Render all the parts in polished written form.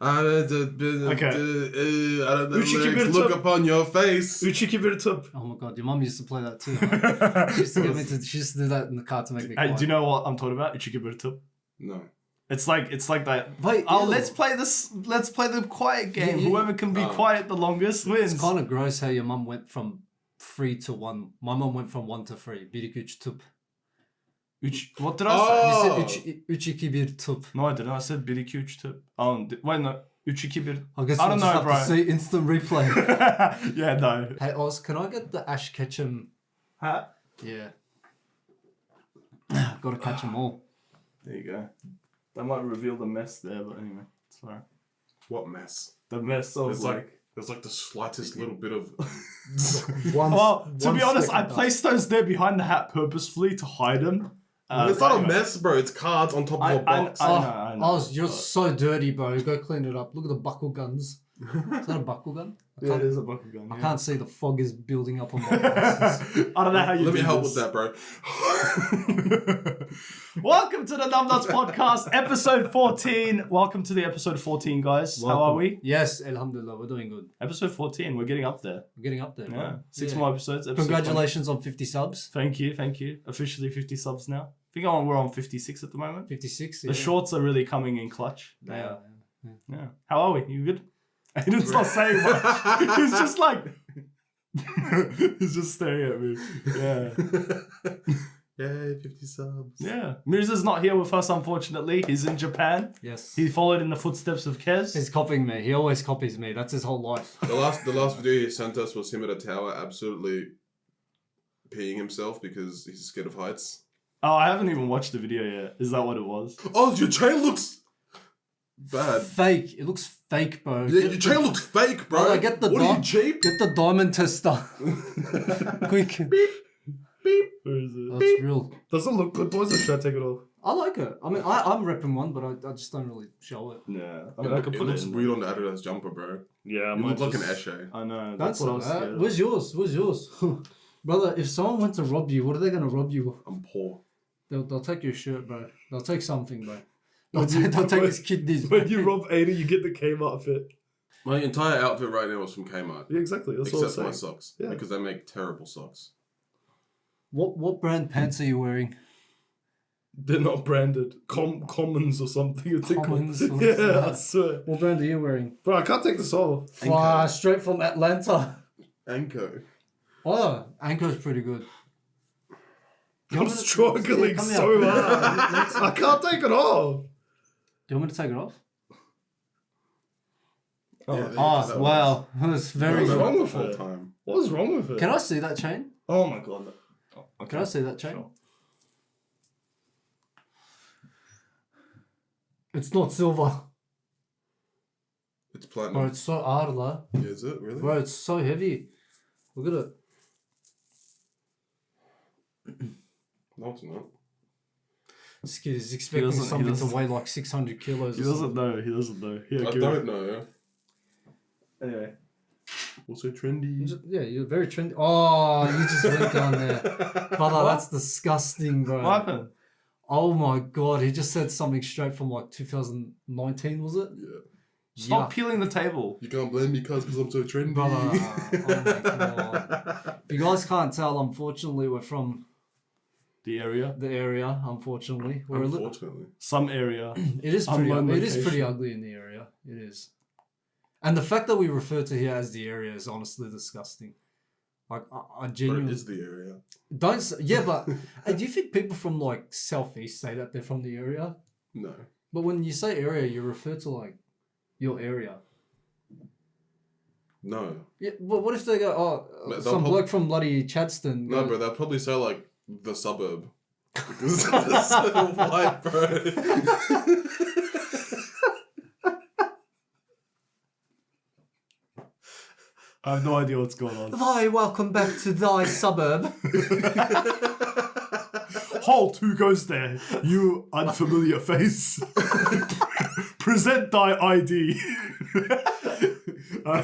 I don't know the lyrics. Look upon your face. Uchiki bir tup. Oh my god, your mum used to play that too. She used to get me to. She used to do that in the car to make me quiet. Do you know what I'm talking about? Uchiki bir tup. No. It's like that. Wait, let's play this. Let's play the quiet game. Whoever can be quiet the longest wins. It's kind of gross how your mum went from 3 to 1. My mum went from 1 to 3. Birikuch tup. What did I say? You said uchiki bir tup. No, I didn't. I said bir iki üç tup. Oh, wait, no. Uchiki bir. I guess I we'll don't just know, have bro. to see instant replay. Yeah, no. Hey Oz, can I get the Ash Ketchum? Hat? Yeah. Got to catch them all. There you go. That might reveal the mess there, but anyway, it's alright. What mess? The mess of There's like the slightest little bit of. To be honest, I placed those there behind the hat purposefully to hide them. It's not a mess, bro. It's cards on top of a box. I know. Oz, you're so dirty, bro. Go clean it up. Look at the buckle guns. Is that a buckle gun? Yeah, it is a buckle gun. I can't see, the fog is building up on my glasses. I don't know how you Let me help this. with that, bro. Welcome to the NumbNuts Podcast, episode 14. Welcome to the episode 14, guys. How are we? Yes, alhamdulillah, we're doing good. Episode 14, we're getting up there. We're getting up there, Yeah, bro. 6 more episodes. Episode Congratulations on 50 subs. 20. Thank you. Officially 50 subs now. I think we're on 56 at the moment. 56, The shorts are really coming in clutch. They are. Yeah. How are we? You good? Aiden's not saying much. He's just like... He's just staring at me. Yeah. Yay, 50 subs. Yeah. Mirza's not here with us, unfortunately. He's in Japan. Yes. He followed in the footsteps of Kez. He's copying me. He always copies me. That's his whole life. The last video he sent us was him at a tower absolutely peeing himself because he's scared of heights. Oh, I haven't even watched the video yet. Is that what it was? Oh, your chain looks bad. Fake. It looks fake, bro. Yeah, your chain looks fake, bro. Brother, get the what are you, cheap? Get the diamond tester. Quick. Beep. Where is it? That's real. Does it look good, boys, or should I take it off? I like it. I mean, I'm repping one, but I just don't really show it. Yeah. I It, mean, I could it put looks it in. weird on the Adidas jumper, bro. Yeah, You look like an Eshe. I know. That's what I was scared of. Where's yours? Where's yours? Brother, if someone went to rob you, what are they going to rob you? I'm poor. They'll take your shirt, bro. They'll take something, bro. They'll take his kidneys, bro. When you rob Aydin, you get the Kmart fit. My entire outfit right now is from Kmart. Yeah, exactly. That's Except what for I'm my saying. socks. Yeah. Because they make terrible socks. What brand pants are you wearing? They're not branded. Commons or something. I think. Commons? Yeah, I swear. What brand are you wearing? Bro, I can't take this off. Wow, straight from Atlanta. Anko. Oh, Anko's pretty good. I'm struggling Come here. so hard. I can't take it off. Do you want me to take it off? Yeah, Oh, wow. That's very What's good. wrong with full time? What is wrong with it? Can I see that chain? Oh my god. Oh, okay. Can I see that chain? Sure. It's not silver. It's Bro, platinum. it's so hard, Yeah, is it? Really? Bro, it's so heavy. Look at it. No, it's not. This kid is expecting doesn't- he something to doesn't- weigh like 600 kilos. He or doesn't something. know. He doesn't know. Here, I go. don't know. Anyway. Also trendy. Yeah, you're very trendy. Oh, you just went down there. Brother, that's disgusting, bro. What happened? Oh my god, he just said something straight from like 2019, was it? Yeah. Stop Yuck. peeling the table. You can't blame me because I'm so trendy. Brother, oh my god. If you guys can't tell, unfortunately, we're from The area. the area, unfortunately. We're Unfortunately. Some area. it is pretty Unknown it is pretty location. ugly in the area. It is. And the fact that we refer to here as the area is honestly disgusting. Like, I But it genuinely... is the area. Don't say... Yeah, but... do you think people from, like, Southeast say that they're from the area? No. But when you say area, you refer to, like, your area. No. Yeah, but what if they go, They'll some prob- bloke from bloody Chadston No, goes, bro, they'll probably say like the suburb. Because it's so white, bro. I have no idea what's going on. Hi, welcome back to thy suburb. Halt, who goes there? You unfamiliar face. Present thy ID. I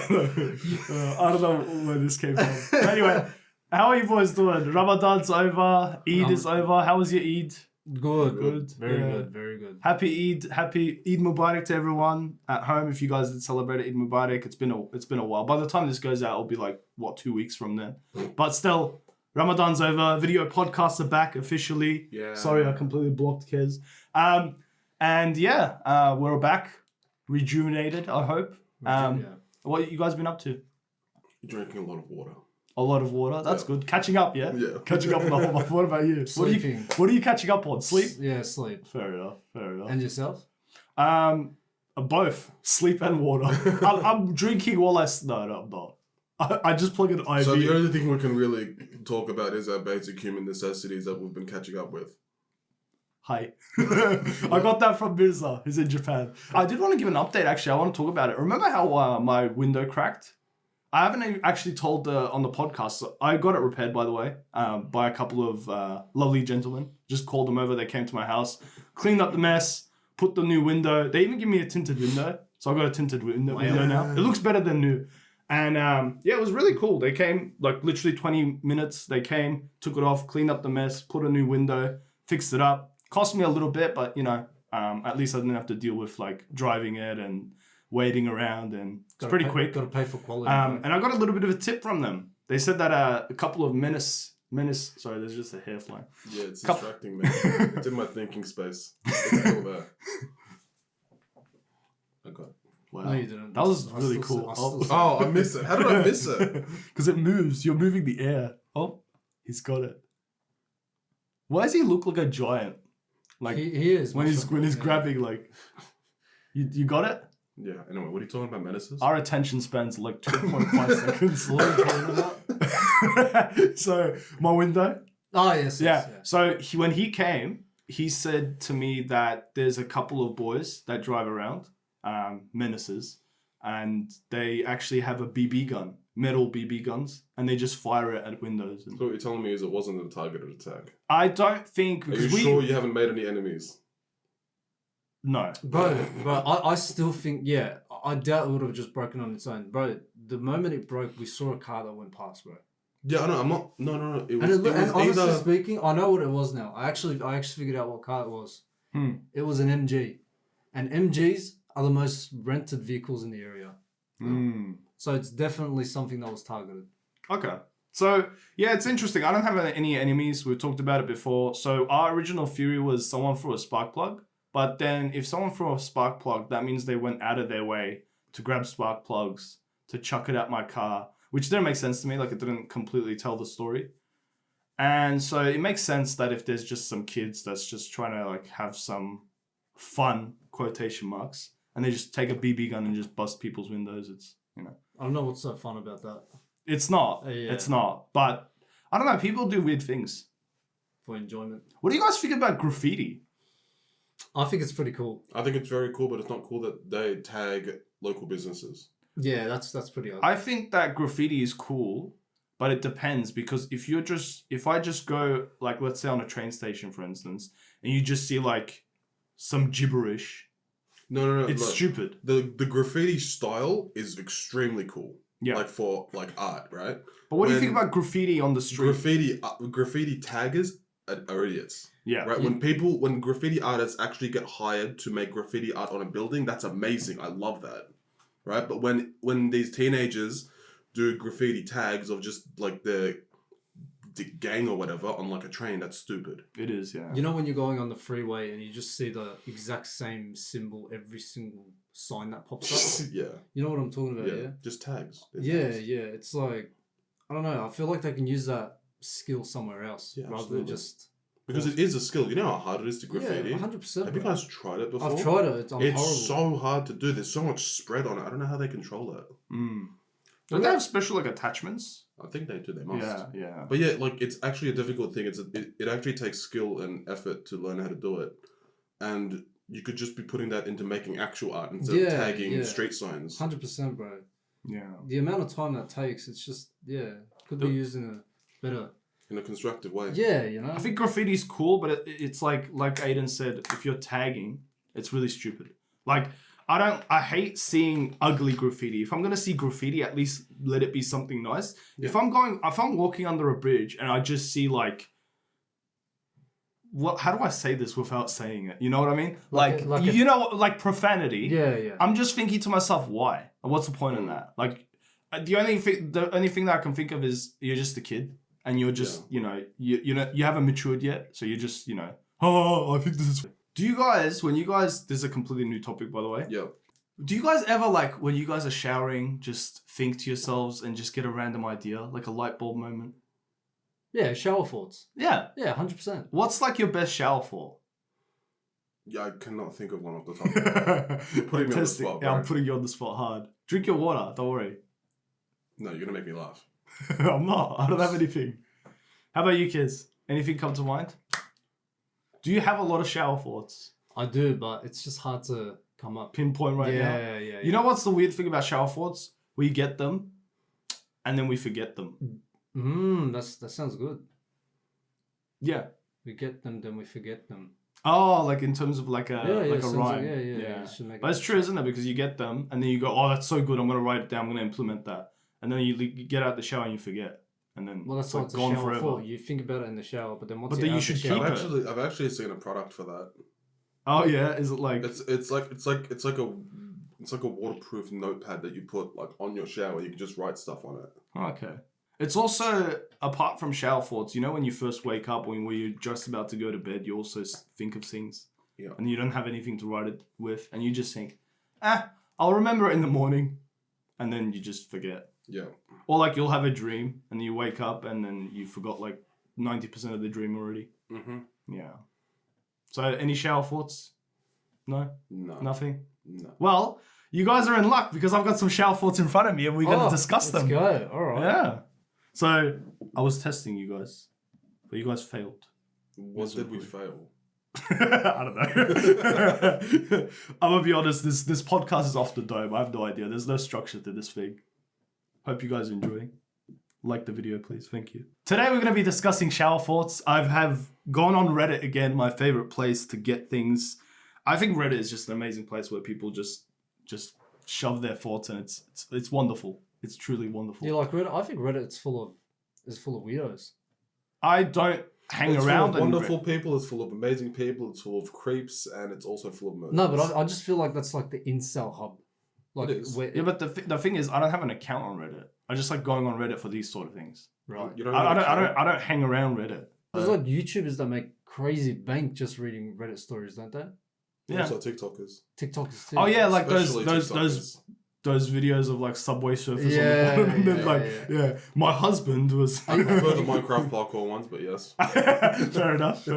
don't know where this came from. Anyway, how are you boys doing? Ramadan's over. Eid is over. How was your Eid? Good. Very Yeah. good. Very good. Happy Eid Mubarak to everyone at home. If you guys did celebrate Eid Mubarak, it's been a while. By the time this goes out, it'll be like 2 weeks from then. But still, Ramadan's over. Video podcasts are back officially. Yeah. Sorry, I completely blocked Kez. And yeah, we're back, rejuvenated. I hope. What you guys been up to? Drinking a lot of water. A lot of water. That's good. Catching up, yeah. Yeah. Catching up on the whole month. What about you? Sleeping. What are you catching up on? Sleep. Yeah, sleep. Fair enough. And yourself? Both sleep and water. I'm drinking while no, I'm not. I just plug an IV. So the only thing we can really talk about is our basic human necessities that we've been catching up with. Hi. I got that from Mirza. He's in Japan. I did want to give an update, actually. I want to talk about it. Remember how my window cracked? I haven't actually told on the podcast. So I got it repaired, by the way, by a couple of lovely gentlemen. Just called them over. They came to my house, cleaned up the mess, put the new window. They even give me a tinted window. So I got a tinted window now. It looks better than new. And yeah, it was really cool. They came, like literally 20 minutes. They came, took it off, cleaned up the mess, put a new window, fixed it up. Cost me a little bit, but at least I didn't have to deal with like driving it and waiting around, and it's pretty quick. Got to pay for quality. And I got a little bit of a tip from them. They said that a couple of sorry, there's just a hair flying. Yeah, it's distracting me. It's in my thinking space. It's still there. I got it. Wow. No, you didn't. That was really cool. I missed it. How did I miss it? Because it moves. You're moving the air. Oh, he's got it. Why does he look like a giant? Like he is when he's grabbing, like you got it. Yeah. Anyway, what are you talking about, menaces? Our attention span's like 2.5 seconds. What are you talking about? So my window. Oh yes. Yeah. Yes. So when he came, he said to me that there's a couple of boys that drive around, menaces, and they actually have a BB gun, metal BB guns, and they just fire it at windows. And So what you're telling me is it wasn't a targeted attack. I don't think Are because you sure you haven't made any enemies? No. Bro, I still think, yeah, I doubt it would have just broken on its own. Bro, the moment it broke, we saw a car that went past, bro. Yeah, I know. I'm not. No. It was, And honestly either. speaking, I know what it was now. I actually figured out what car it was. It was an MG. And MGs are the most rented vehicles in the area. So it's definitely something that was targeted. Okay. So, yeah, it's interesting. I don't have any enemies. We've talked about it before. So our original theory was someone threw a spark plug. But then if someone threw a spark plug, that means they went out of their way to grab spark plugs, to chuck it at my car, which didn't make sense to me. Like, it didn't completely tell the story. And so it makes sense that if there's just some kids that's just trying to, like, have some fun, quotation marks, and they just take a BB gun and just bust people's windows, it's, I don't know what's so fun about that. It's not. Yeah. It's not. But, I don't know, people do weird things. For enjoyment. What do you guys think about graffiti? I think it's pretty cool. I think it's very cool, but it's not cool that they tag local businesses. Yeah, that's pretty ugly. I think that graffiti is cool, but it depends, because if I just go, like, let's say on a train station, for instance, and you just see like some gibberish, No. it's look, stupid. The graffiti style is extremely cool. Yeah. Like for like art, right? But what do you when think about graffiti on the street? Graffiti taggers are idiots. Yeah. Right. When graffiti artists actually get hired to make graffiti art on a building, that's amazing. I love that. Right. But when these teenagers do graffiti tags of just like the gang or whatever on like a train, that's stupid. It is, yeah. You know when you're going on the freeway and you just see the exact same symbol every single sign that pops up? Yeah. You know what I'm talking about, yeah? Just tags. Yeah. It's like, I don't know. I feel like they can use that skill somewhere else rather absolutely. than just... Because it is a skill. You know how hard it is to graffiti? Yeah, 100%. Have you guys tried it before? I've tried it. It's horrible. So hard to do. There's so much spread on it. I don't know how they control it. Don't they have special like attachments? I think they do. They must. Yeah. But yeah, like it's actually a difficult thing. It actually takes skill and effort to learn how to do it, and you could just be putting that into making actual art instead of tagging street signs. 100%, bro. Yeah. The amount of time that takes, it's just could be used in a better. In a constructive way. Yeah, you know. I think graffiti's cool, but it's like Aydin said, if you're tagging, it's really stupid. Like, I hate seeing ugly graffiti. If I'm gonna see graffiti, at least let it be something nice. Yeah. If I'm walking under a bridge and I just see like how do I say this without saying it? You know what I mean? Like profanity. Yeah. I'm just thinking to myself, why? What's the point in that? Like, the only thing that I can think of is you're just a kid, and you're just you haven't matured yet, so you're just I think this is. Do you guys this is a completely new topic, by the way. Yeah. Do you guys ever, like, when you guys are showering, just think to yourselves and just get a random idea, like a light bulb moment? Yeah, shower thoughts. Yeah. Yeah, 100%. What's, like, your best shower thought? Yeah, I cannot think of one off the top of my head. You're putting me on the spot, bro. Yeah, I'm putting you on the spot hard. Drink your water, don't worry. No, you're going to make me laugh. I'm not. I don't have anything. How about you, kids? Anything come to mind? Do you have a lot of shower thoughts? I do, but it's just hard to come up. Pinpoint now? Yeah. You know what's the weird thing about shower thoughts? We get them, and then we forget them. That sounds good. Yeah. We get them, then we forget them. Oh, like in terms of like a rhyme. Yeah. But it's true, isn't it? Because you get them, and then you go, oh, that's so good, I'm going to write it down, I'm going to implement that. And then you get out the shower and you forget. And then that's it's like gone forever. For. You think about it in the shower, but then once you should keep it. I've actually seen a product for that. Oh yeah, is it like it's like a waterproof notepad that you put like on your shower. You can just write stuff on it. Okay. It's also, apart from shower thoughts, when you first wake up, when you're just about to go to bed, you also think of things. Yeah. And you don't have anything to write it with, and you just think, I'll remember it in the morning, and then you just forget. Yeah. Or like you'll have a dream, and you wake up, and then you forgot like 90% of the dream already. Mm-hmm. Yeah. So, any shower thoughts? No? No. Nothing? No. Well, you guys are in luck because I've got some shower thoughts in front of me and we're going to discuss them. Let's go. All right. Yeah. So, I was testing you guys, but you guys failed. What did we fail? I don't know. I'm going to be honest, this podcast is off the dome. I have no idea. There's no structure to this thing. Hope you guys are enjoying. Like the video, please. Thank you. Today, we're going to be discussing shower thoughts. I have gone on Reddit again, my favorite place to get things. I think Reddit is just an amazing place where people just shove their thoughts, and it's wonderful. It's truly wonderful. You like Reddit? I think Reddit is full of weirdos. I don't hang around. Full of wonderful people. It's full of amazing people. It's full of creeps, and it's also full of murders. No, but I just feel like that's like the incel hub. Like, it is. Yeah, but the thing is, I don't have an account on Reddit. I just like going on Reddit for these sort of things. Right. I don't hang around Reddit. There's like YouTubers that make crazy bank just reading Reddit stories, don't they? Yeah. Also TikTokers. TikTokers too. Oh yeah, like those videos of like Subway Surfers on the bottom, and then my husband was. I prefer the Minecraft parkour ones, but yes. Fair enough.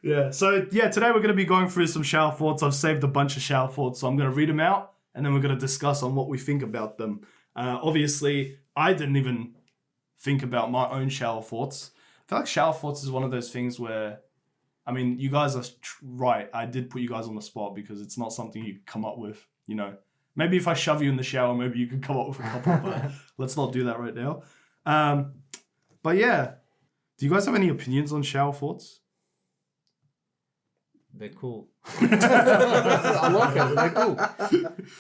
Yeah. So today we're going to be going through some shower thoughts. I've saved a bunch of shower thoughts, so I'm going to read them out, and then we're going to discuss on what we think about them. Obviously, I didn't even think about my own shower thoughts. I feel like shower thoughts is one of those things where, I mean, you guys are right. I did put you guys on the spot because it's not something you come up with, Maybe if I shove you in the shower, maybe you could come up with a couple, but let's not do that right now. But yeah, do you guys have any opinions on shower thoughts? They're cool. I like it. They're cool.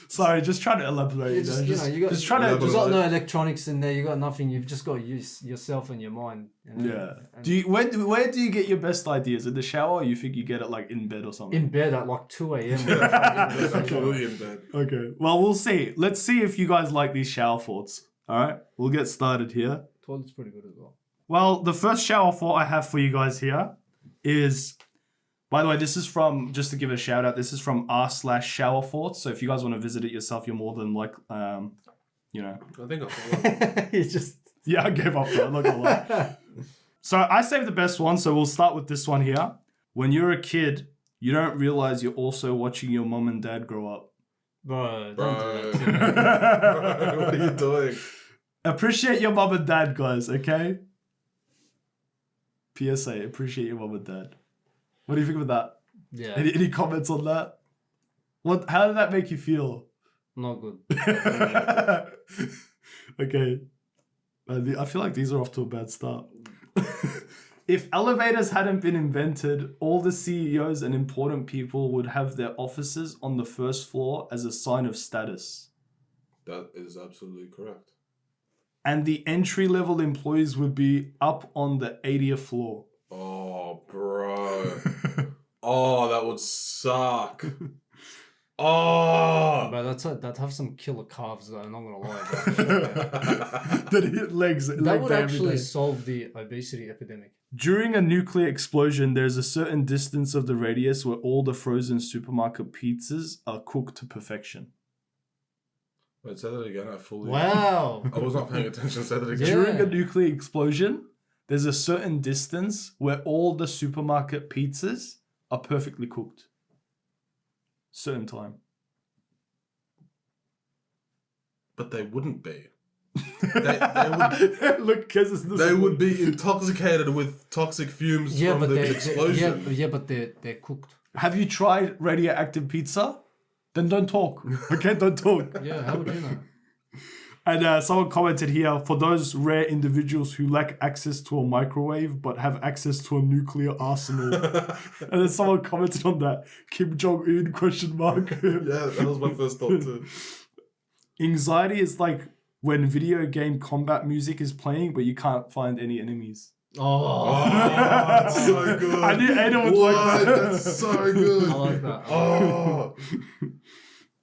Sorry, just trying to elaborate. You got no electronics in there. You got nothing. You've just got to use yourself and your mind. Where do you get your best ideas? In the shower, or you think you get it like in bed or something? In bed at like 2 a.m. Absolutely in bed. Okay. Well, we'll see. Let's see if you guys like these shower thoughts. All right. We'll get started here. Toilet's pretty good as well. Well, the first shower thought I have for you guys here is. By the way, this is from, just to give a shout out, this is from r/shower thoughts. So if you guys want to visit it yourself, you're more than like, I think I'll follow. Yeah, I gave up though, I'm not gonna lie. So I saved the best one, so we'll start with this one here. When you're a kid, you don't realize you're also watching your mom and dad grow up. Bro, don't do that. What are you doing? Appreciate your mom and dad, guys, okay? PSA, appreciate your mom and dad. What do you think of that? Yeah. Any comments on that? How did that make you feel? Not good. Okay. I feel like these are off to a bad start. If elevators hadn't been invented, all the CEOs and important people would have their offices on the first floor as a sign of status. That is absolutely correct. And the entry-level employees would be up on the 80th floor. Oh, bro. Oh, that would suck. Oh. But that'd have some killer calves though, I'm not gonna lie. That hit legs. That would actually solve the obesity epidemic. During a nuclear explosion, there's a certain distance of the radius where all the frozen supermarket pizzas are cooked to perfection. Wait, say that again. Wow. I was not paying attention. Say that again. Yeah. During a nuclear explosion, there's a certain distance where all the supermarket pizzas are perfectly cooked. Certain time. But they wouldn't be. They would. Look, They would be intoxicated with toxic fumes from the explosion. But they're cooked. Have you tried radioactive pizza? Then don't talk. Okay, don't talk. Yeah, how would you know? And someone commented here, for those rare individuals who lack access to a microwave but have access to a nuclear arsenal. And then someone commented on that. Kim Jong-un, question mark. Yeah, that was my first thought too. Anxiety is like when video game combat music is playing but you can't find any enemies. Oh, that's so good. I knew Aydin would like that. That's so good. I like that. Oh.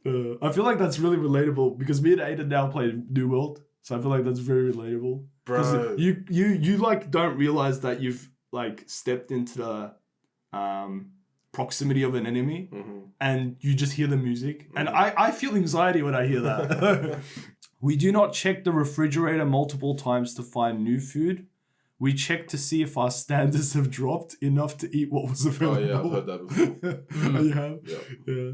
I feel like that's really relatable because me and Aydin now play New World, so I feel like that's very relatable. Bro. You like don't realize that you've like stepped into the proximity of an enemy, and you just hear the music, and I feel anxiety when I hear that. We do not check the refrigerator multiple times to find new food. We check to see if our standards have dropped enough to eat what was available. Oh yeah, I've heard that before. Oh, you have? Yeah.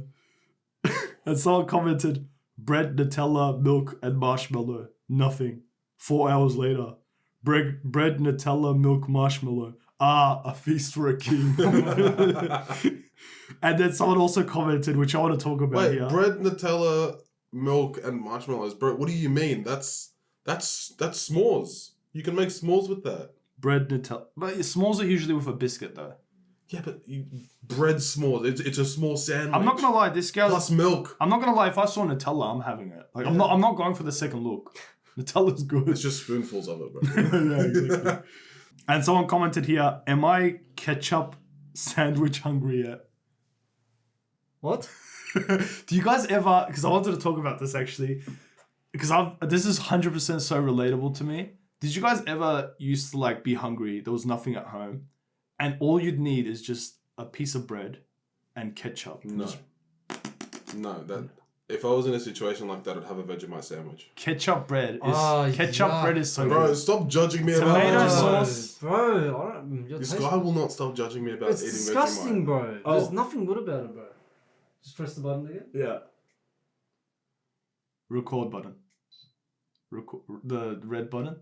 And someone commented, bread, Nutella, milk, and marshmallow. Nothing. 4 hours later. Bread, Nutella, milk, marshmallow. Ah, a feast for a king. And then someone also commented, which I want to talk about here. Bread, Nutella, milk, and marshmallows. Bro, what do you mean? That's s'mores. You can make s'mores with that. Bread, Nutella. But s'mores are usually with a biscuit, though. Yeah, but bread s'mores. It's a small sandwich. I'm not gonna lie, this girl. Plus milk. I'm not gonna lie. If I saw Nutella, I'm having it. Like I'm not going for the second look. Nutella's good. It's just spoonfuls of it, bro. Yeah, exactly. And someone commented here, am I ketchup sandwich hungry yet? What? Do you guys ever, because I wanted to talk about this actually, because this is 100% so relatable to me. Did you guys ever used to like be hungry, there was nothing at home, and all you'd need is just a piece of bread and ketchup? No. No, if I was in a situation like that, I'd have a Vegemite sandwich. Ketchup bread is bread is so Bro, good. stop judging me Tomato about sauce. Bro, This guy will not stop judging me about it's eating disgusting, Vegemite. bro. Oh. There's nothing good about it, bro. Just press the button again. Yeah. Record button. The red button?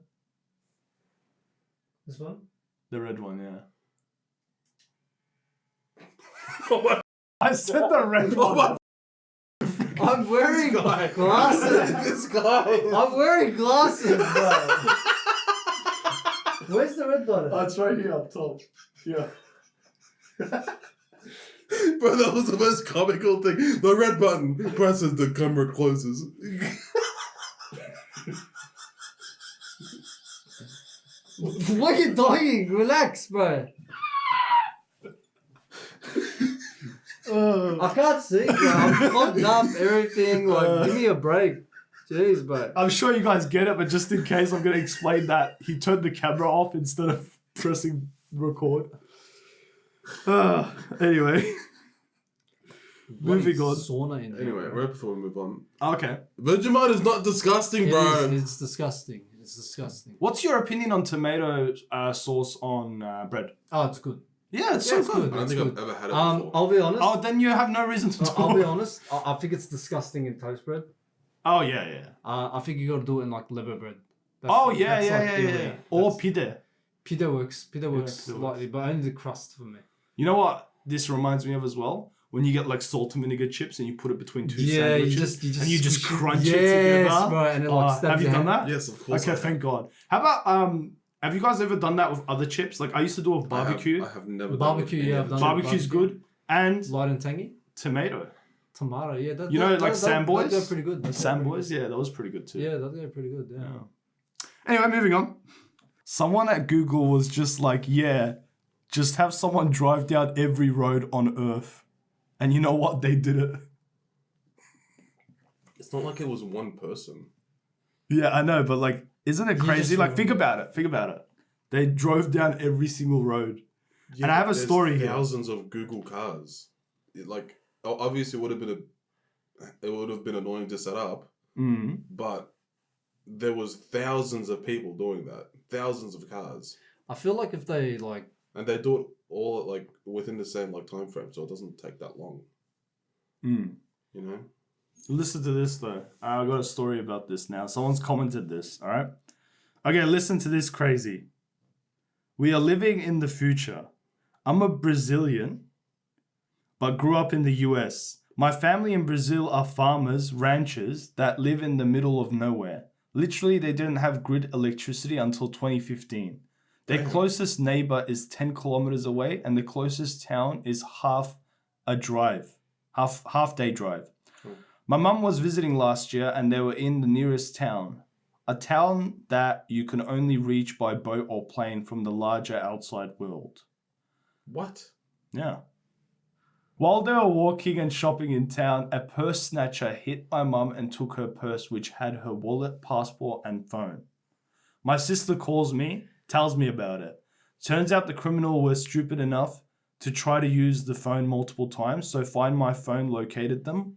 This one? The red one, yeah. I said the red one. I'm wearing glasses. This guy. I'm wearing glasses, bro. Where's the red button? Oh, it's right here up top. Yeah. Bro, that was the most comical thing. The red button presses, the camera closes. What are you doing? Relax, bro. I can't see, bro. I'm fogged up, everything. Like, give me a break. Jeez, bro. I'm sure you guys get it, but just in case, I'm going to explain that he turned the camera off instead of pressing record. Anyway. Moving on. Sauna in there, Anyway, bro. right before we move on. Okay. Vegemite is not disgusting, bro. It's disgusting. It's disgusting. What's your opinion on tomato sauce on bread? Oh, it's good. Yeah, it's Yeah, so it's good. I don't think I've ever had it before. I'll be honest. Oh, then you have no reason to talk. I'll be honest. I think it's disgusting in toast bread. Oh, yeah. I think you gotta do it in like liver bread. Yeah. Or pide. Pita works. Pita works pita slightly, but only the crust for me. You know what this reminds me of as well? When you get like salt and vinegar chips and you put it between two Yeah, sandwiches you just crunch it yes, together. bro, and it like stabs have you your done hand. that? Yes, of course. Okay, I have. thank God. How about have you guys ever done that with other chips? Like I used to do with barbecue. I have never Barbecue, done it. yeah, I've done it. Barbecue's good. And Light and tangy. tomato. Tomato, yeah. You know, like Samboys? They're pretty good. Samboys, yeah, that was pretty good too. Yeah, they're pretty good. Yeah. Anyway, moving on. Someone at Google was just like, yeah, Just have someone drive down every road on Earth. And you know what? They did it. It's not like it was one person. Yeah, I know, but like, isn't it crazy? Like, think about it. Think about it. They drove down every single road. Yeah, and I have a story here. Thousands of Google cars. Obviously, it would have been annoying to set up. But there was thousands of people doing that. Thousands of cars. I feel like if they like, and they do it all like within the same like time frame, so it doesn't take that long. You know. Listen to this though. I got a story about this now. Someone's commented this. All right. Okay, listen to this crazy. We are living in the future. I'm a Brazilian, but grew up in the US. My family in Brazil are farmers, ranchers that live in the middle of nowhere. Literally, they didn't have grid electricity until 2015. Their closest neighbor is 10 kilometers away, and the closest town is half day drive. My mum was visiting last year, and they were in the nearest town, a town that you can only reach by boat or plane from the larger outside world. What? Yeah. While they were walking and shopping in town, a purse snatcher hit my mum and took her purse, which had her wallet, passport, and phone. My sister calls me, tells me about it. Turns out the criminal was stupid enough to try to use the phone multiple times, so Find My Phone located them.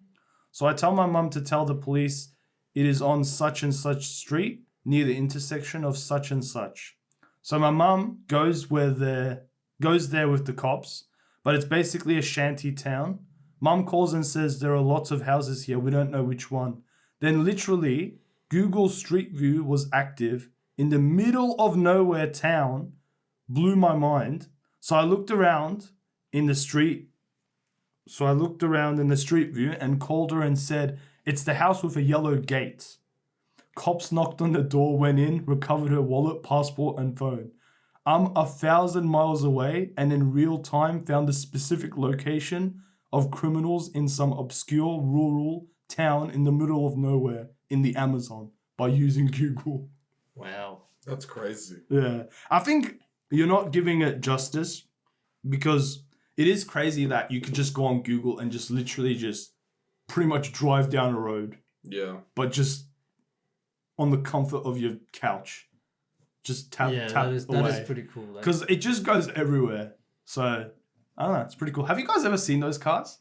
So I tell my mum to tell the police it is on such and such street near the intersection of such and such. So my mum goes there with the cops, but it's basically a shanty town. Mum calls and says there are lots of houses here. We don't know which one. Then literally Google Street View was active in the middle of nowhere town. Blew my mind. So I looked around in the street view and called her and said, it's the house with a yellow gate. Cops knocked on the door, went in, recovered her wallet, passport, and phone. I'm 1,000 miles away and in real time found the specific location of criminals in some obscure rural town in the middle of nowhere in the Amazon by using Google. Wow. That's crazy. Yeah. I think you're not giving it justice because it is crazy that you could just go on Google and just literally just pretty much drive down a road. Yeah. But just on the comfort of your couch. Just tap that away. is pretty cool. Because it just goes everywhere. So, I don't know. It's pretty cool. Have you guys ever seen those cars?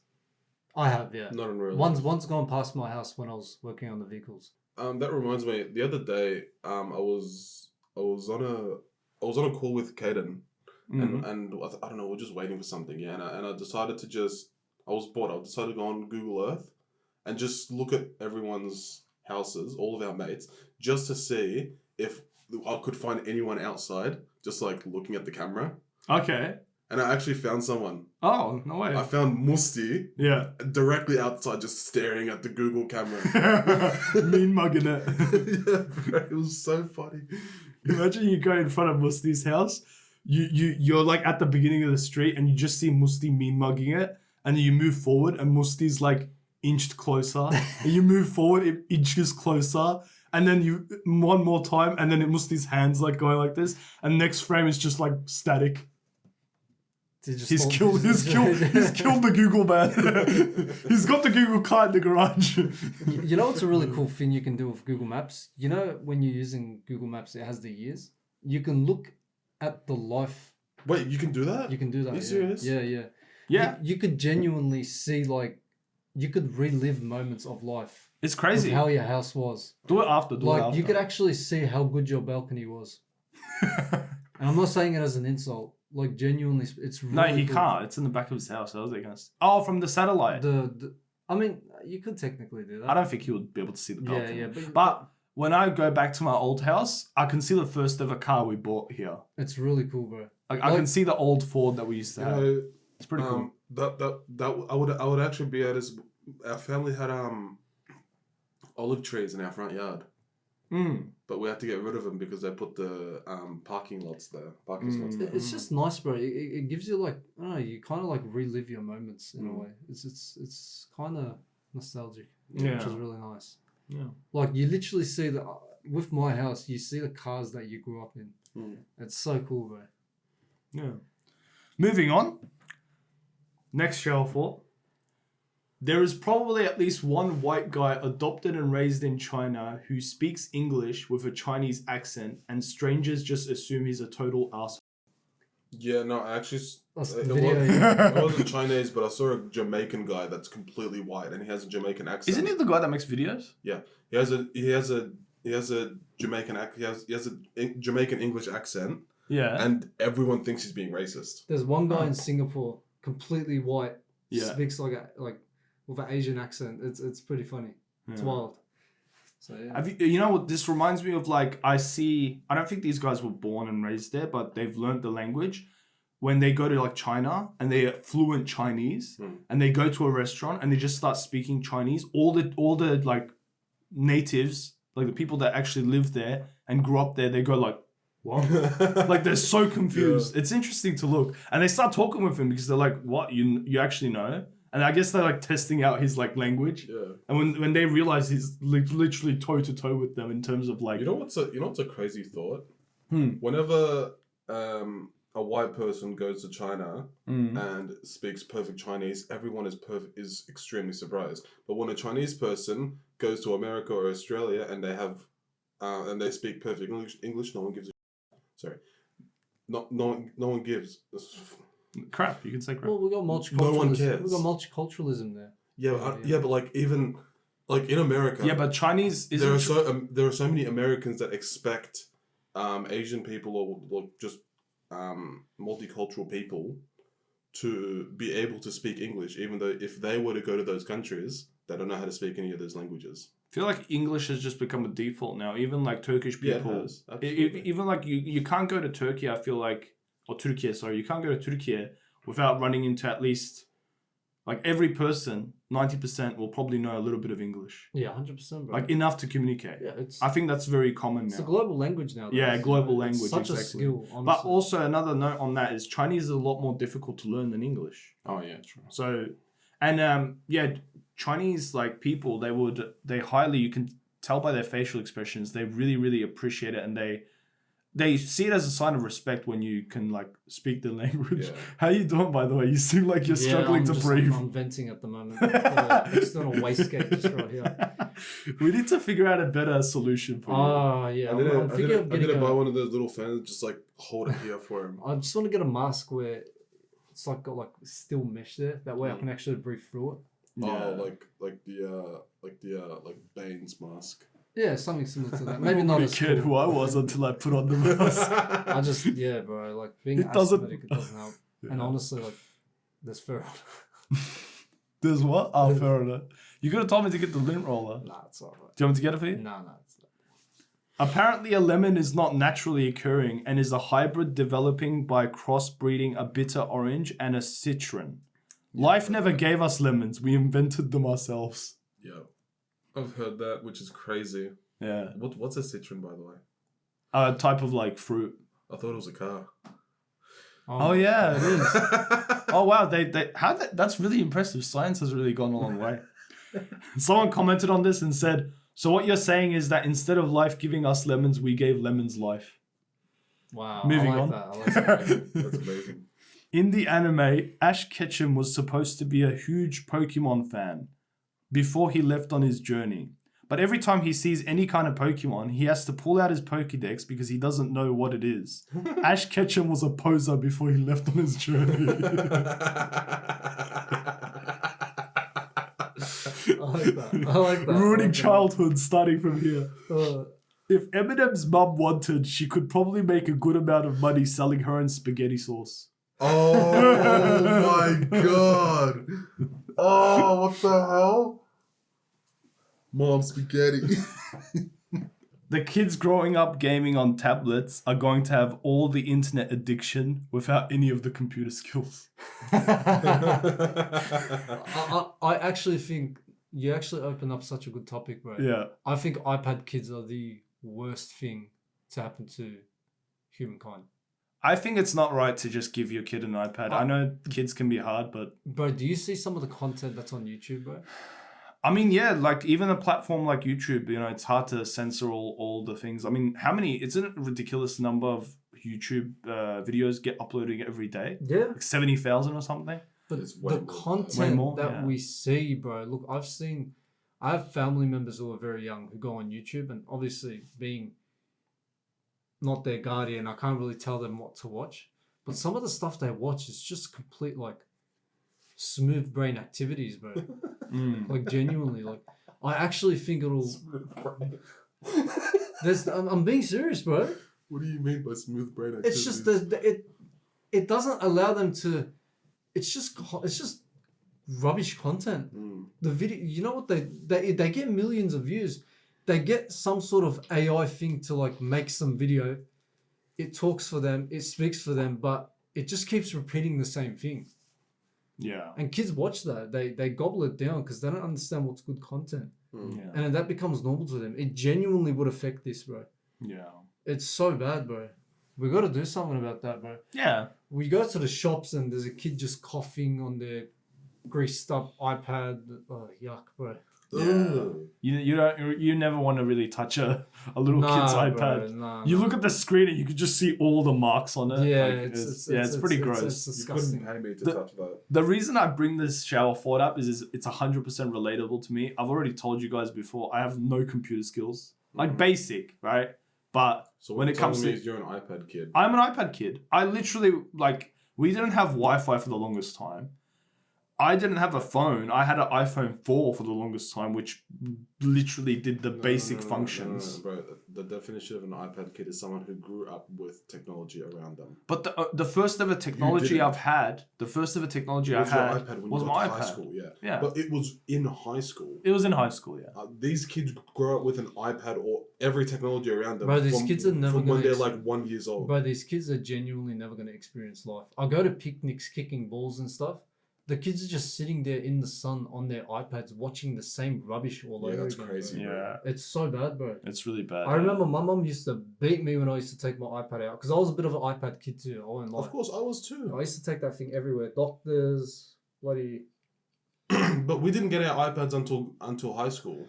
I have, yeah. Not in real life. One's gone past my house when I was working on the vehicles. That reminds me. The other day, I was on a call with Caden, and I don't know, we're just waiting for something, yeah. And I decided to I was bored. I decided to go on Google Earth, and just look at everyone's houses, all of our mates, just to see if I could find anyone outside, just like looking at the camera. Okay. And I actually found someone. Oh, no way. I found Musti. Yeah. Directly outside, just staring at the Google camera. Mean mugging it. Yeah, bro, it was so funny. Imagine you go in front of Musti's house. You're like at the beginning of the street and you just see Musti mean mugging it. And then you move forward and Musti's like inched closer. And you move forward, it inches closer. And then you one more time, and then Musti's hands like going like this, and next frame is just like static. He's killed the Google man. He's got the Google car in the garage. You know what's a really cool thing you can do with Google Maps? You know when you're using Google Maps, it has the years. You can look at the life. Wait, you can do that? You can do that. Are you serious? Yeah. Yeah. You could genuinely see you could relive moments of life. It's crazy. How your house was. Do it after. You could actually see how good your balcony was. And I'm not saying it as an insult. Like genuinely, it's really no, he cool. can't. It's in the back of his house. How was they gonna? Oh, from the satellite. I mean, you could technically do that. I don't think he would be able to see the balcony. Yeah. But when I go back to my old house, I can see the first ever car we bought here. It's really cool, bro. I can see the old Ford that we used to have. It's pretty cool. That I would actually be at his. Our family had olive trees in our front yard. But we had to get rid of them because they put the parking lots there. It's just nice, bro. It gives you like, I don't know, you kind of like relive your moments in a way. It's kind of nostalgic, which is really nice. Yeah. Like you literally see with my house, you see the cars that you grew up in. It's so cool, bro. Yeah. Moving on. Next shower thought. There is probably at least one white guy adopted and raised in China who speaks English with a Chinese accent, and strangers just assume he's a total ass. Yeah, no, actually, That's it the video. it wasn't Chinese, but I saw a Jamaican guy that's completely white and he has a Jamaican accent. Isn't he the guy that makes videos? Yeah, he has a Jamaican he has a Jamaican English accent, Yeah. and everyone thinks he's being racist. There's one guy in Singapore, completely white, Yeah. speaks like with an Asian accent. It's pretty funny. It's wild. So yeah. You know what this reminds me of? Like, I don't think these guys were born and raised there, but they've learned the language. When they go to like China and they're fluent Chinese, and they go to a restaurant and they just start speaking Chinese, all the like natives, like the people that actually live there and grew up there, they go like, what? Like they're so confused. Yeah. It's interesting to look, and they start talking with him because they're like, what, you actually know? And I guess they're like testing out his like language. Yeah. And when they realize he's literally toe to toe with them in terms of like, you know what's a crazy thought? Whenever a white person goes to China and speaks perfect Chinese, everyone is extremely surprised. But when a Chinese person goes to America or Australia and they have and they speak perfect English, no one gives a sorry. No one gives crap. You can say crap. Well, we got multiculturalism. No one cares. We got multiculturalism there. Yeah, but like even like in America. Yeah, but Chinese there are so many Americans that expect Asian people or just multicultural people to be able to speak English, even though if they were to go to those countries, they don't know how to speak any of those languages. I feel like English has just become a default now. Even like Turkish people, it has, absolutely. Even like you can't go to Turkey. I feel like, or Turkey, sorry, you can't go to Turkey without running into at least like every person, 90% will probably know a little bit of English. Yeah, 100%, bro. Like enough to communicate. Yeah, I think that's very common now. It's a global language now. Yeah, global language. It's such exactly. a skill, honestly. But also another note on that is Chinese is a lot more difficult to learn than English. Oh yeah, true. So, and Chinese like people, they highly, you can tell by their facial expressions, they really, really appreciate it, and they see it as a sign of respect when you can like speak the language. Yeah. How you doing, by the way? You seem like you're struggling to breathe. I'm venting at the moment. I'm just on a wastegate just right here. We need to figure out a better solution for you. Oh yeah, I'm thinking of getting I need to buy one of those little fans, just like hold it here for him. I just want to get a mask where it's like got like still mesh there. That way I can actually breathe through it. Yeah. Oh, like the Bane's mask. Yeah, something similar to that. Maybe not as kid cool. who I was until I put on the mask. I just bro, like being asthmatic, it doesn't help. Yeah. And honestly, like there's ferret. There's what? Oh, ferret. You could have told me to get the lint roller. Nah, it's alright. Do you want me to get it for you? No, it's not. Apparently, a lemon is not naturally occurring and is a hybrid developing by crossbreeding a bitter orange and a citron. Life never gave us lemons. We invented them ourselves. Yeah. I've heard that, which is crazy. Yeah. What's a citron, by the way? A type of like fruit. I thought it was a car. Oh yeah, it is. Oh wow, that's really impressive. Science has really gone a long way. Someone commented on this and said, "So what you're saying is that instead of life giving us lemons, we gave lemons life." Wow. Moving I like on. That. I like that. That's amazing. In the anime, Ash Ketchum was supposed to be a huge Pokemon fan before he left on his journey. But every time he sees any kind of Pokemon, he has to pull out his Pokédex because he doesn't know what it is. Ash Ketchum was a poser before he left on his journey. I like that. Ruining childhood starting from here. If Eminem's mum wanted, she could probably make a good amount of money selling her own spaghetti sauce. Oh my god. Oh, what the hell? Mom spaghetti. The kids growing up gaming on tablets are going to have all the internet addiction without any of the computer skills. I actually think you actually open up such a good topic, bro. Yeah. I think iPad kids are the worst thing to happen to humankind. I think it's not right to just give your kid an iPad. I know kids can be hard, but... Bro, do you see some of the content that's on YouTube, bro? I mean, yeah, like even a platform like YouTube, it's hard to censor all the things. I mean, it's a ridiculous number of YouTube videos get uploaded every day. Yeah. Like 70,000 or something. But It's way the more. content Way more, that yeah. we see, bro. Look, I have family members who are very young who go on YouTube, and obviously being not their guardian, I can't really tell them what to watch. But some of the stuff they watch is just complete like smooth brain activities, bro. Like genuinely, like I actually think it'll. I'm being serious, bro. What do you mean by smooth brain activity? It's just it doesn't allow them to. It's just rubbish content. The video, you know what they get millions of views. They get some sort of AI thing to like make some video. It talks for them, it speaks for them, but it just keeps repeating the same thing. Yeah. And kids watch that. They gobble it down because they don't understand what's good content. Yeah. And then that becomes normal to them. It genuinely would affect this, bro. Yeah. It's so bad, bro. We got to do something about that, bro. Yeah. We go to the shops and there's a kid just coughing on their greased up iPad. Oh, yuck, bro. Yeah. You never want to really touch a little kid's iPad. Bro, You look at the screen and you can just see all the marks on it. Yeah, Like, it's pretty gross. It's You disgusting. couldn't pay me to touch that. The reason I bring this shower thought up is it's 100% relatable to me. I've already told you guys before, I have no computer skills. Like basic, right? But So when it comes to... you're an iPad kid. I'm an iPad kid. I literally, like, we didn't have Wi-Fi for the longest time. I didn't have a phone. I had an iPhone 4 for the longest time, which literally did the basic functions. Bro, the definition of an iPad kid is someone who grew up with technology around them. But the first ever technology I've had, was my iPad. High school, yeah. Yeah. But it was in high school. It was in high school, yeah. These kids grow up with an iPad or every technology around them. Bro, these kids are never from gonna when they're like 1 year old. Bro, these kids are genuinely never going to experience life. I go to picnics kicking balls and stuff. The kids are just sitting there in the sun on their iPads watching the same rubbish all over that's again, crazy. bro. Yeah. It's so bad, bro. It's really bad. I remember my mum used to beat me when I used to take my iPad out because I was a bit of an iPad kid too. I won't lie. Of course, I was too. I used to take that thing everywhere. Doctors, bloody. But we didn't get our iPads until high school.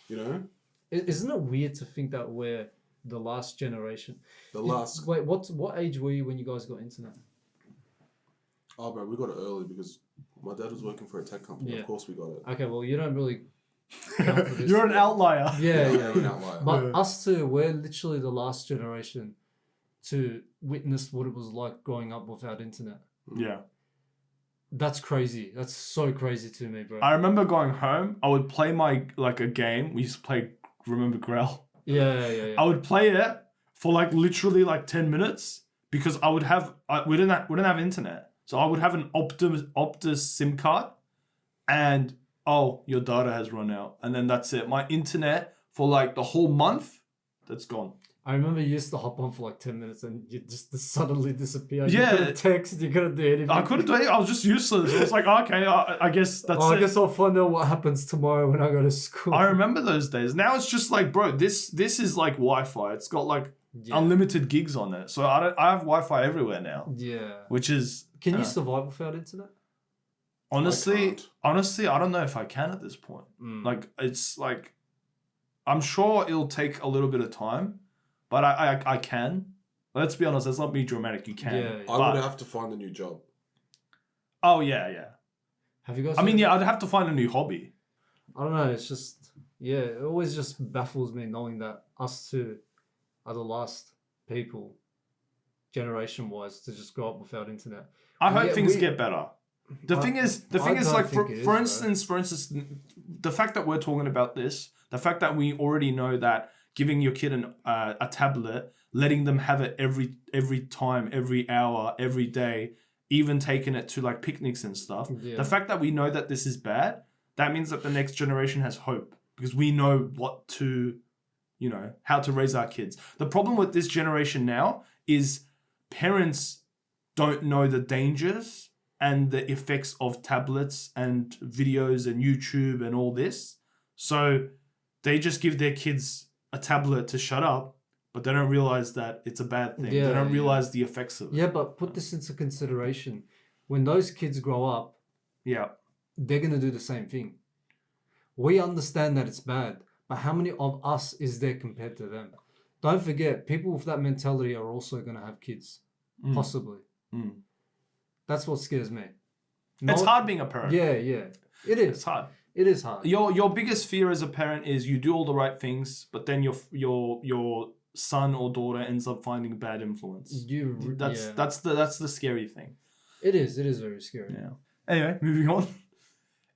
You know? Isn't it weird to think that we're the last generation? Wait, what age were you when you guys got internet? Oh, bro, we got it early because my dad was working for a tech company. Yeah. Of course, we got it. Okay, well, you don't really. count for this. You're an outlier. Yeah, Yeah, yeah. you're an outlier. But us two, we're literally the last generation to witness what it was like growing up without internet. Yeah. That's crazy. That's so crazy to me, bro. I remember going home, I would play a game. We used to play, remember Grell? Yeah. I would play it for literally 10 minutes because I would have, we didn't have internet. So I would have an Optus SIM card and, your data has run out. And then that's it. My internet for the whole month, that's gone. I remember you used to hop on for 10 minutes and you just suddenly disappear. Yeah. You couldn't text, you couldn't do anything. I couldn't do it. I was just useless. I was like, okay, I guess that's it. I guess I'll find out what happens tomorrow when I go to school. I remember those days. Now it's just bro, this is like Wi-Fi. It's got unlimited gigs on it. So I have Wi-Fi everywhere now. Yeah. Which is... Can you survive without internet? Honestly, I don't know if I can at this point. It's I'm sure it'll take a little bit of time, but I can. Let's be honest, that's not me dramatic. You can. Yeah. I would have to find a new job. Oh, yeah. Have you guys... I'd have to find a new hobby. I don't know, it's just... Yeah, it always just baffles me knowing that us two are the last people, generation-wise, to just grow up without internet. I hope things get better. The thing is, for instance, the fact that we're talking about this, the fact that we already know that giving your kid a tablet, letting them have it every time, every hour, every day, even taking it to picnics and stuff. Yeah. The fact that we know that this is bad, that means that the next generation has hope because we know what to, how to raise our kids. The problem with this generation now is parents don't know the dangers and the effects of tablets and videos and YouTube and all this. So they just give their kids a tablet to shut up, but they don't realize that it's a bad thing. Yeah, they don't realize the effects of it. Yeah, but put this into consideration. When those kids grow up, they're going to do the same thing. We understand that it's bad, but how many of us is there compared to them? don't forget, people with that mentality are also going to have kids, possibly. That's what scares me. It's hard being a parent. Yeah. It is. It's hard. It is hard. Your biggest fear as a parent is you do all the right things, but then your son or daughter ends up finding bad influence. That's the scary thing. It is very scary. Yeah. Anyway, moving on.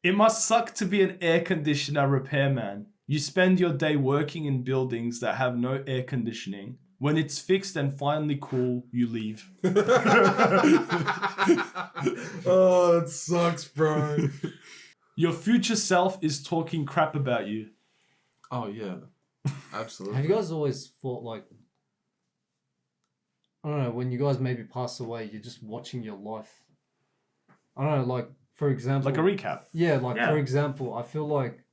It must suck to be an air conditioner repairman. You spend your day working in buildings that have no air conditioning. When it's fixed and finally cool, you leave. Oh, that sucks, bro. Your future self is talking crap about you. Oh, yeah. Absolutely. Have you guys always thought, like, I don't know, when you guys maybe pass away, you're just watching your life? I don't know, like, for example... Like a recap. Yeah, for example, I feel like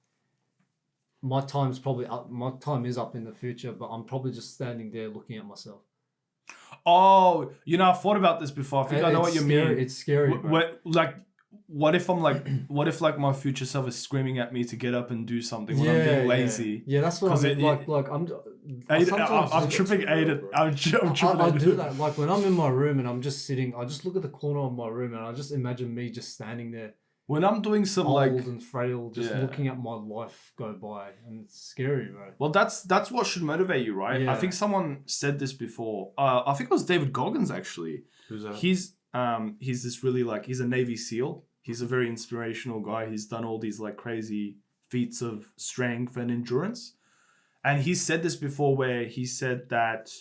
my time's probably up. My time is up in the future, but I'm probably just standing there looking at myself. Oh, I've thought about this before. I think I know what you mean. It's scary. What if my future self is screaming at me to get up and do something when I'm being lazy? Yeah, that's what I mean. I'm tripping Aydin. I'm tripping. I do that. Like when I'm in my room and I'm just sitting, I just look at the corner of my room and I just imagine me just standing there. When I'm doing some old and frail, just looking at my life go by, and it's scary, right? Well, that's what should motivate you, right? Yeah. I think someone said this before. I think it was David Goggins actually. Who's that? He's this really he's a Navy SEAL. He's a very inspirational guy. He's done all these crazy feats of strength and endurance. And he said this before where he said that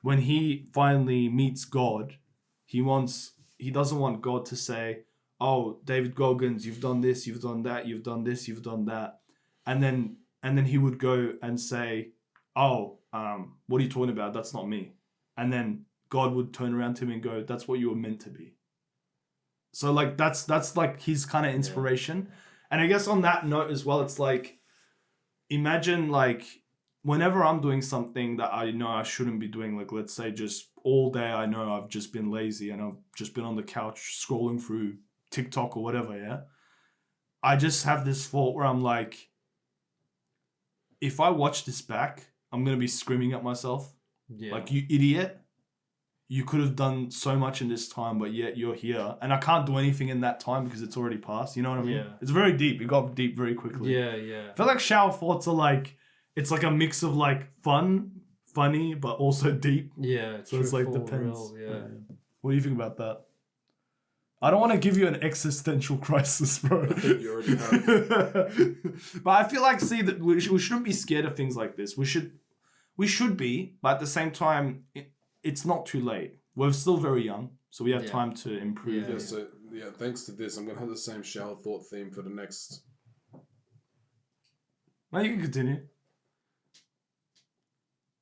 when he finally meets God, he doesn't want God to say, "Oh, David Goggins, you've done this, you've done that, you've done this, you've done that." And then he would go and say, "Oh, what are you talking about? That's not me." And then God would turn around to him and go, "That's what you were meant to be." So that's his kind of inspiration. Yeah. And I guess on that note as well, it's imagine whenever I'm doing something that I know I shouldn't be doing, let's say just all day I know I've just been lazy and I've just been on the couch scrolling through TikTok or whatever, yeah? I just have this thought where I'm like, if I watch this back, I'm going to be screaming at myself. Yeah. You idiot. You could have done so much in this time, but yet you're here. And I can't do anything in that time because it's already passed. You know what I mean? Yeah. It's very deep. It got deep very quickly. Yeah. I feel like shower thoughts are it's a mix of funny, but also deep. Yeah. So it's depends. Real, yeah. What do you think about that? I don't want to give you an existential crisis, bro. I think you already have. But I feel that we shouldn't be scared of things like this. We should be, but at the same time, it's not too late. We're still very young, so we have time to improve. Yeah, so thanks to this, I'm going to have the same shower thought theme for the next... No, you can continue.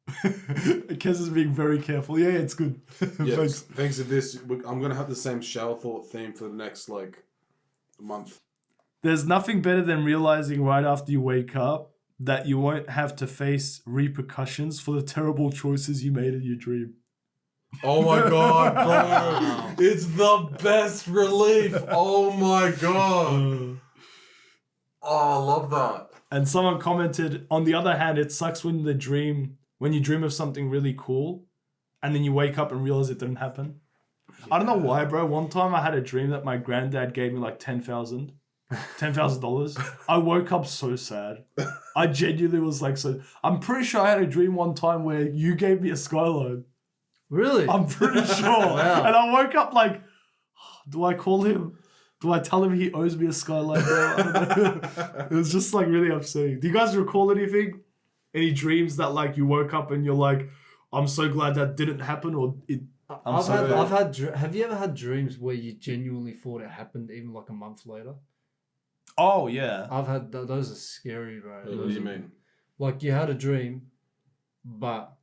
Kez is being very careful. Yeah, it's good. Yeah, thanks to this, I'm going to have the same shower thought theme for the next, month. There's nothing better than realizing right after you wake up that you won't have to face repercussions for the terrible choices you made in your dream. Oh my god, bro. It's the best relief. Oh my god. Oh, I love that. And someone commented, on the other hand, it sucks when you dream of something really cool and then you wake up and realize it didn't happen. Yeah. I don't know why, bro. One time I had a dream that my granddad gave me $10,000. I woke up so sad. I genuinely was so... I'm pretty sure I had a dream one time where you gave me a skyline. Really? I'm pretty sure. Wow. And I woke up do I call him? Do I tell him he owes me a skyline? I don't know. It was just really upsetting. Do you guys recall anything? Any dreams that you woke up and you're I'm so glad that didn't happen, or it... Have you ever had dreams where you genuinely thought it happened even a month later? Oh, yeah. I've had... Those are scary, bro. What do you mean? You had a dream, but...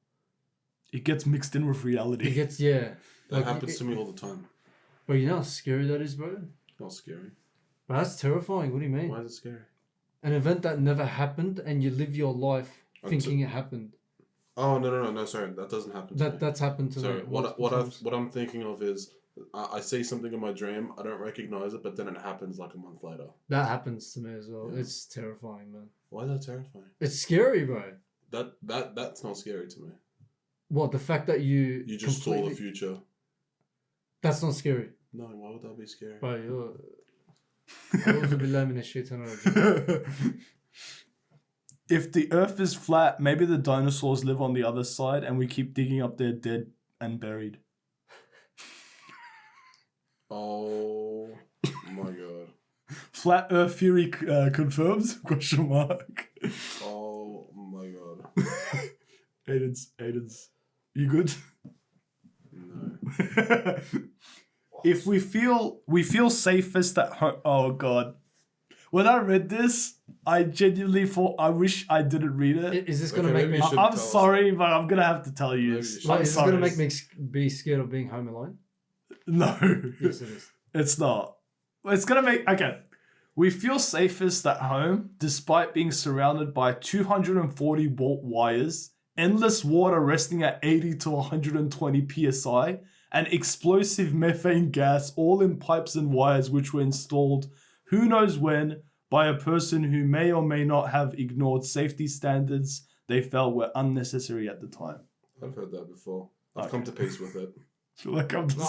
It gets mixed in with reality. It gets, yeah. That happens to me all the time. Bro, you know how scary that is, bro? Not scary. Bro, that's terrifying. What do you mean? Why is it scary? An event that never happened and you live your life thinking it happened. Oh, no, sorry. That doesn't happen to me. That's happened to me. Sorry, what I'm thinking of is I see something in my dream, I don't recognize it, but then it happens a month later. That happens to me as well. Yeah. It's terrifying, man. Why is that terrifying? It's scary, bro. That's not scary to me. What, the fact that you just saw the future. That's not scary. No, why would that be scary? Bro, you're... أعوذ بالله من الشيطان الرجيم. If the earth is flat, maybe the dinosaurs live on the other side and we keep digging up their dead and buried. Oh my god. Flat earth theory confirmed? Question mark. Oh my god. Aydin's. You good? No. If we feel safest at home. Oh god. When I read this, I genuinely thought I wish I didn't read it. Is this gonna make me? I'm sorry, but I'm gonna have to tell you. Like, is this gonna make me be scared of being home alone? No. Yes, it is. It's not. It's gonna make okay. We feel safest at home despite being surrounded by 240 volt wires, endless water resting at 80 to 120 psi, and explosive methane gas all in pipes and wires which were installed who knows when by a person who may or may not have ignored safety standards they felt were unnecessary at the time. I've heard that before. I've come to peace with it.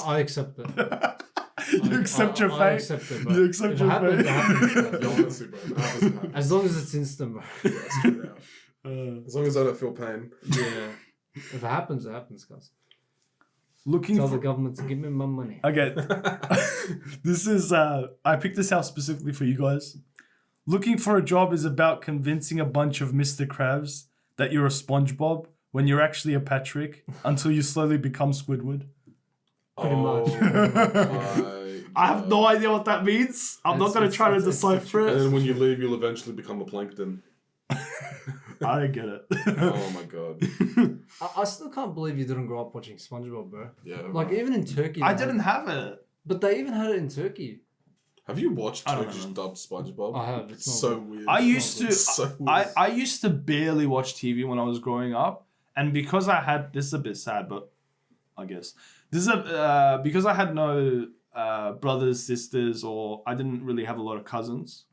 I accept it. You accept your fate? I accept it, bro. You accept your fate? As long as it's instant, bro. Yeah, as long as I don't feel pain. Yeah. If it happens, guys. Tell the government to give me my money. Okay. This is, I picked this out specifically for you guys. Looking for a job is about convincing a bunch of Mr. Krabs that you're a SpongeBob when you're actually a Patrick until you slowly become Squidward. Pretty much. I have no idea what that means. I'm not going to try to decipher it. And then when you leave, you'll eventually become a plankton. I don't get it. Oh my god. I still can't believe you didn't grow up watching SpongeBob, bro. Yeah. Like, even in Turkey. I didn't have it. But they even had it in Turkey. Have you watched Turkish dubbed SpongeBob? I have. It's so weird. I used to. So weird. I used to barely watch TV when I was growing up, and because I had this is a bit sad, but I guess this is because I had no brothers, sisters, or I didn't really have a lot of cousins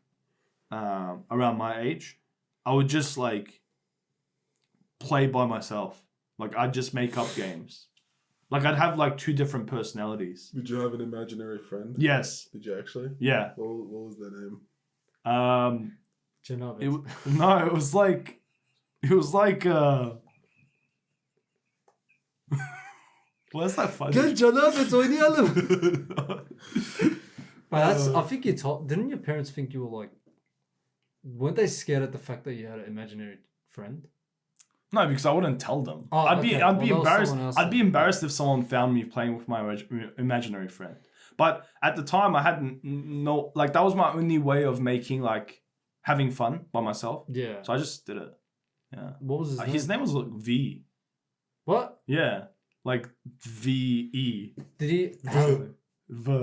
around my age. I would just like play by myself. Like I'd just make up games. Like I'd have like 2 different personalities. Did you have an imaginary friend? Yes. Did you actually? Yeah. What was their name? Janab. It was like where's that funny? Gel Janab, it's oynayalım. I think you told. Didn't your parents think you were like? Weren't they scared at the fact that you had an imaginary friend? No, because I wouldn't tell them. Oh, I'd be embarrassed. I'd be embarrassed then. if someone found me playing with my imaginary friend. But at the time, I had no like that was my only way of making like having fun by myself. Yeah. So I just did it. Yeah. What was his name? His name was like V. What? Yeah, like VE. Did he have?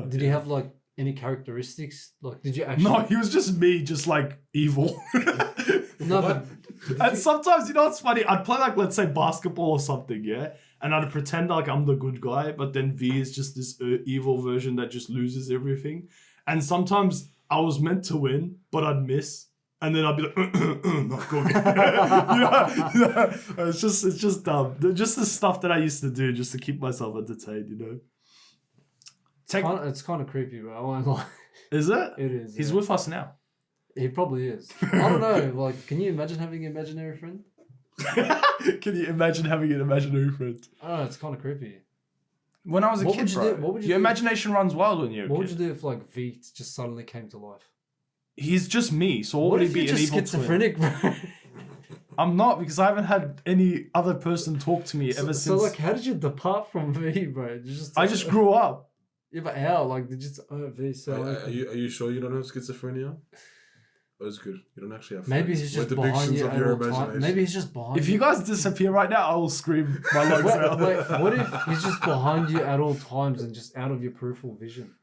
Did he have like any characteristics? Like, did you actually? No, he was just me, just like evil. No, but. And sometimes, you know what's funny? I'd play like, let's say, basketball or something, yeah? And I'd pretend like I'm the good guy, but then V is just this evil version that just loses everything. And sometimes I was meant to win, but I'd miss. And then I'd be like, not good. Yeah. It's just dumb. Just the stuff that I used to do just to keep myself entertained, you know? It's kind of creepy, bro. I won't lie. Is it? It is. He's with us now. He probably is. I don't know. Like, can you imagine having an imaginary friend? Can you imagine having an imaginary friend? I don't know. It's kind of creepy. When I was a What kid, would you bro, do- what would you your do- imagination runs wild when you're a What kid. would you do if like V just suddenly came to life? He's just me, so what would he if be? you're An just evil schizophrenic, bro? I'm not, because I haven't had any other person talk to me ever So since. like, how did you depart from V, bro? I just grew up. Yeah, but how? Like, did you just V? So Are you sure you don't have schizophrenia? Oh, it's good. You don't actually have. maybe friends. he's just With behind depictions you of at your all time. imagination. Maybe he's just behind. If you guys disappear right now, I will scream my lungs out. Wait, what if he's just behind you at all times and just out of your peripheral vision?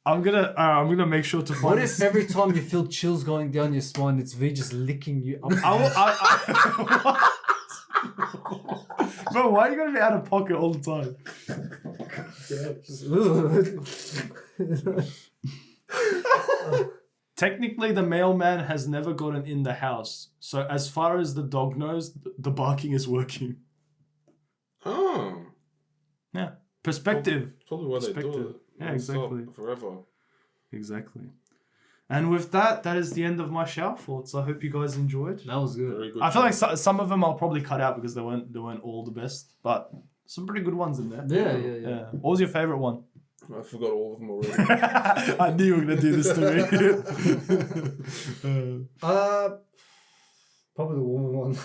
I'm gonna make sure to find. What if every time you feel chills going down your spine, it's V just licking you up? Bro, why are you gonna be out of pocket all the time? Technically, the mailman has never gotten in the house, so as far as the dog knows, the barking is working. Oh. Yeah. Perspective. Probably why they do Perspective. it. Yeah, Won't stop exactly. Forever. Exactly. And with that is the end of my shower thoughts. I hope you guys enjoyed. That was good. Very good. I feel like some of them I'll probably cut out because they weren't all the best, but some pretty good ones in there. Yeah. What was your favorite one? I forgot all of them already. I knew you were gonna do this to me. Probably the woman one.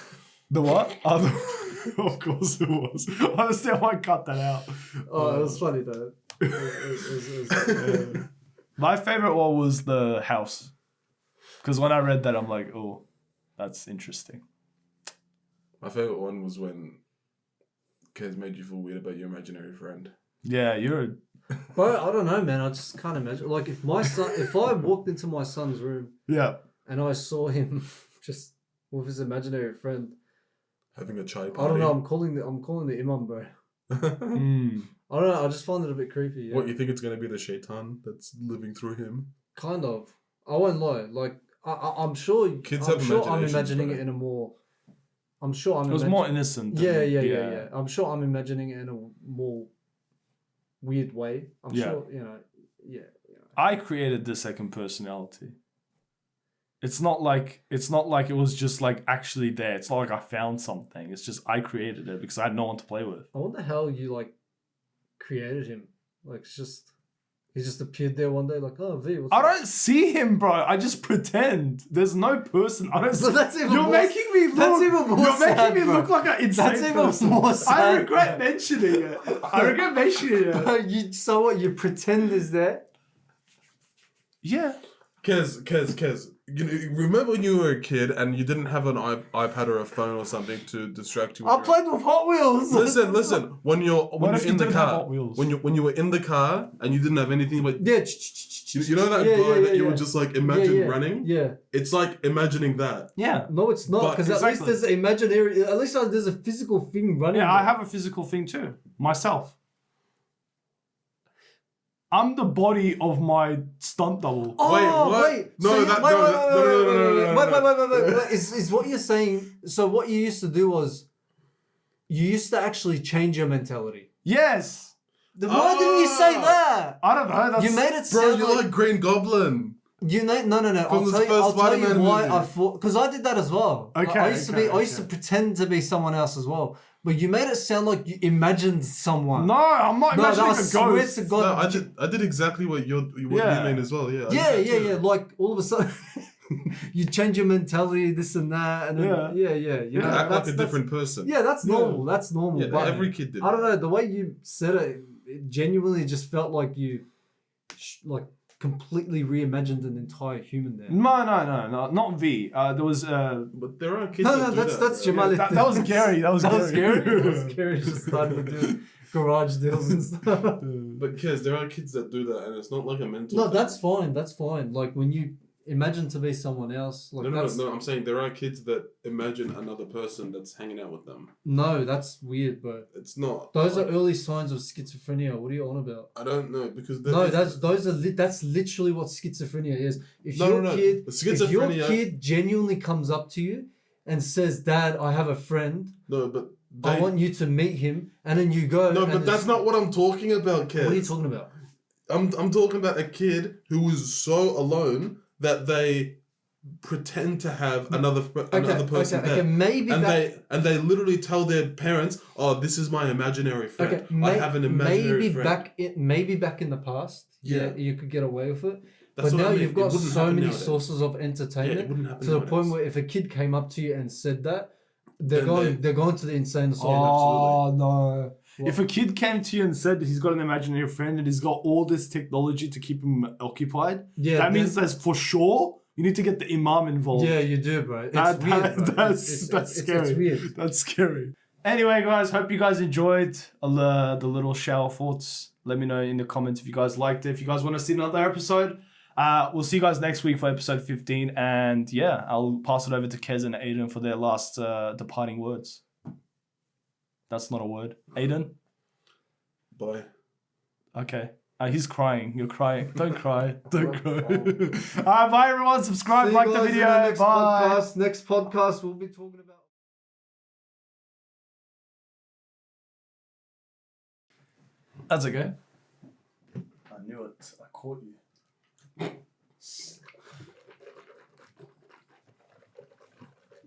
The what? Of course it was. Honestly, I might cut that out. Oh, it was funny though. It was My favorite one was the house, because when I read that, I'm like, oh, that's interesting. My favorite one was when kids made you feel weird about your imaginary friend. Yeah, you're. Bro, I don't know, man. I just can't imagine. Like, if I walked into my son's room Yeah. and I saw him just with his imaginary friend, Having a chai party. I don't know. I'm calling the imam, bro. Mm. I don't know. I just find it a bit creepy. Yeah. What, you think it's going to be the shaitan that's living through him? Kind of. I won't lie. Like, I'm sure. Kids I'm have sure I'm imaginations, imagining bro. it in a more. I'm sure I'm. It was more innocent. Yeah. I'm sure I'm imagining it in a more weird way. I'm sure. Yeah. I created the second personality. It's not like it was just like actually there. It's not like I found something. It's just I created it because I had no one to play with. I wonder how you like created him. Like, he just appeared there one day. Like, oh, V. What's I up? don't see him, bro. I just pretend. There's no person. I don't. So that's even You're more- making me look. that's even more You're making sad, me bro. look like an insane That's even person. more I sad, regret bro. mentioning it. I regret mentioning it. So what? You pretend is there? Yeah. Kez, you know, remember when you were a kid and you didn't have an iPad or a phone or something to distract you? I played with Hot Wheels. Listen. When you're if you in the didn't have car, Hot Wheels? when you were in the car and you didn't have anything but Yeah. you know that guy that you would just like imagine running. Yeah. It's like imagining that. Yeah. No, it's not, But because at least exactly. there's an imaginary. At least there's a physical thing running. Yeah, I there. have a physical thing too. Myself. I'm the body of my stunt double. Oh, Wait, wait. what? No, So that- wait, no, wait, that- no, wait. Is what you're saying? So what you used to do was, you used to actually change your mentality. Yes. Then why didn't you say that? I don't know. That's... You made it Bro, sound you're like Green Goblin. No. I'll the tell you, first I'll tell you Spider-Man why movie. I thought, because I did that as well. Okay, I used to be. okay, I used to okay. pretend to be someone else as well. But you made it sound like you imagined someone. No, I'm not No, imagining I a swear ghost. to No, God. I did exactly what you Yeah. mean as well. Yeah. I did that Yeah. too. Like all of a sudden, you change your mentality, this and that, and then Yeah. You You know, act like a that's- different person. Yeah, that's Yeah. normal. That's normal. Yeah, but every kid did. I don't know, the way you said it, it genuinely just felt like you, completely reimagined an entire human there. No, not V. There was But there are kids. No, that do that's that, Jamal. that was Gary. That was That was Gary. scary. That was scary. Just started to do garage deals and stuff. But kids, there are kids that do that, and it's not like a mental. No, thing. that's fine. That's fine. Like when you imagine to be someone else, like No, that's I'm saying there are kids that imagine another person that's hanging out with them. no, that's weird, bro. It's not. Those are like, early signs of schizophrenia. What are you on about? I don't know because No, that's literally what schizophrenia is. If your kid, if your Schizophrenia. kid genuinely comes up to you and says, "Dad, I have a friend. No, but I want you to meet him," and then you go. No, and but that's not what I'm talking about, kids. What are you talking about? I'm talking about a kid who was so alone that they pretend to have another person there. Okay, maybe and that. they literally tell their parents, "Oh, this is my imaginary friend. Okay, I have an imaginary friend." Maybe back in the past, Yeah. you could get away with it. That's But what now I mean. you've got It wouldn't so happen many nowadays. sources of Yeah, entertainment it wouldn't happen to the point nowadays. where if a kid came up to you and said that, they're Then going to the insane asylum. Oh no! What? If a kid came to you and said he's got an imaginary friend and he's got all this technology to keep him occupied, Yeah, that means that's for sure. You need to get the imam involved. Yeah, you do, bro. It's That- weird. that- Bro. that's scary. It's weird. That's scary. Anyway, guys, hope you guys enjoyed the little shower thoughts. Let me know in the comments if you guys liked it. If you guys want to see another episode, we'll see you guys next week for episode 15. And yeah, I'll pass it over to Kez and Aydin for their last departing words. That's not a word. Aydin? Bye. Okay. He's crying. You're crying. Don't cry. Don't cry. All right, bye, everyone. Subscribe, See like you the guys in video. next Bye. podcast. Next podcast, we'll be talking about. That's okay. I knew it. I caught you.